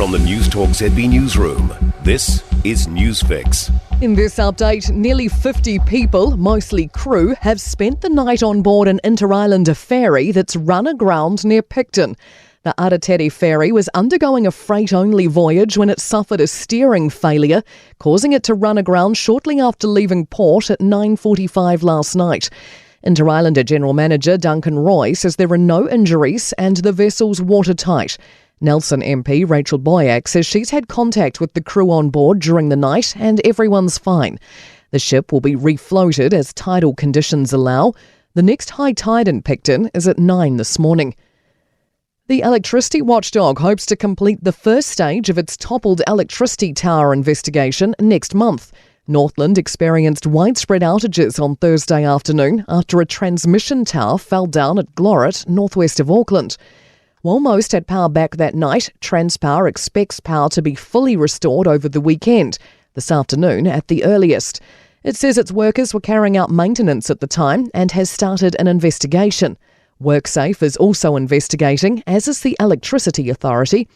From the Newstalk ZB newsroom, this is Newsfix. In this update, nearly 50 people, mostly crew, have spent the night on board an inter-islander ferry that's run aground near Picton. The Aratere ferry was undergoing a freight-only voyage when it suffered a steering failure, causing it to run aground shortly after leaving port at 9:45 last night. Inter-Islander General Manager Duncan Roy says there are no injuries and the vessel's watertight. Nelson MP Rachel Boyack says she's had contact with the crew on board during the night and everyone's fine. The ship will be refloated as tidal conditions allow. The next high tide in Picton is at 9 this morning. The electricity watchdog hopes to complete the first stage of its toppled electricity tower investigation next month. Northland experienced widespread outages on Thursday afternoon after a transmission tower fell down at Glorit, northwest of Auckland. While most had power back that night, Transpower expects power to be fully restored over the weekend, this afternoon at the earliest. It says its workers were carrying out maintenance at the time and has started an investigation. WorkSafe is also investigating, as is the Electricity Authority.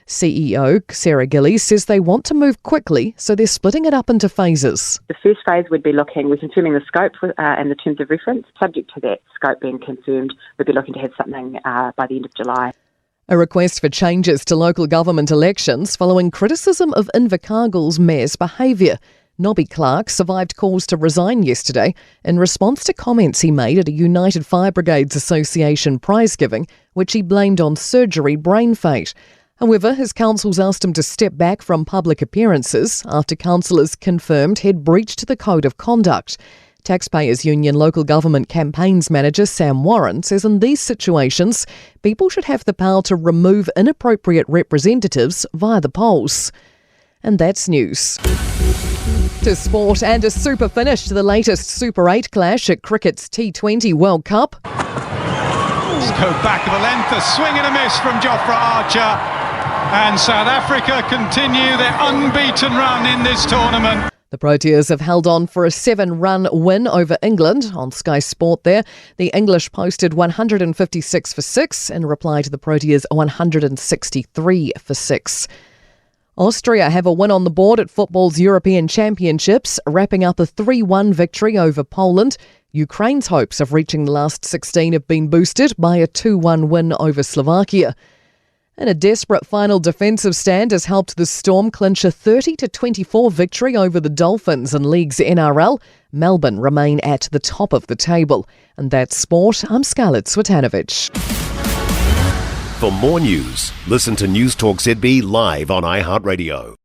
CEO Sarah Gillies says they want to move quickly, so they're splitting it up into phases. The first phase would be we're confirming the scope and the terms of reference. Subject to that scope being confirmed, we'd be looking to have something by the end of July. A request for changes to local government elections following criticism of Invercargill's mayor's behaviour. Nobby Clark survived calls to resign yesterday in response to comments he made at a United Fire Brigades Association prize giving, which he blamed on surgery brain fate. However, his councils asked him to step back from public appearances after councillors confirmed he'd breached the code of conduct. Taxpayers Union Local Government Campaigns Manager Sam Warren says in these situations, people should have the power to remove inappropriate representatives via the polls. And that's news. To sport, and a super finish to the latest Super 8 clash at cricket's T20 World Cup. Let's go back of a length, a swing and a miss from Jofra Archer. And South Africa continue their unbeaten run in this tournament. The Proteas have held on for a 7-run win over England on Sky Sport there. The English posted 156 for 6 in reply to the Proteas' 163 for 6. Austria have a win on the board at football's European Championships, wrapping up a 3-1 victory over Poland. Ukraine's hopes of reaching the last 16 have been boosted by a 2-1 win over Slovakia. And a desperate final defensive stand has helped the Storm clinch a 30-24 victory over the Dolphins in League's NRL. Melbourne remain at the top of the table. And that's sport. I'm Scarlett Swetanovic. For more news, listen to Newstalk ZB live on iHeartRadio.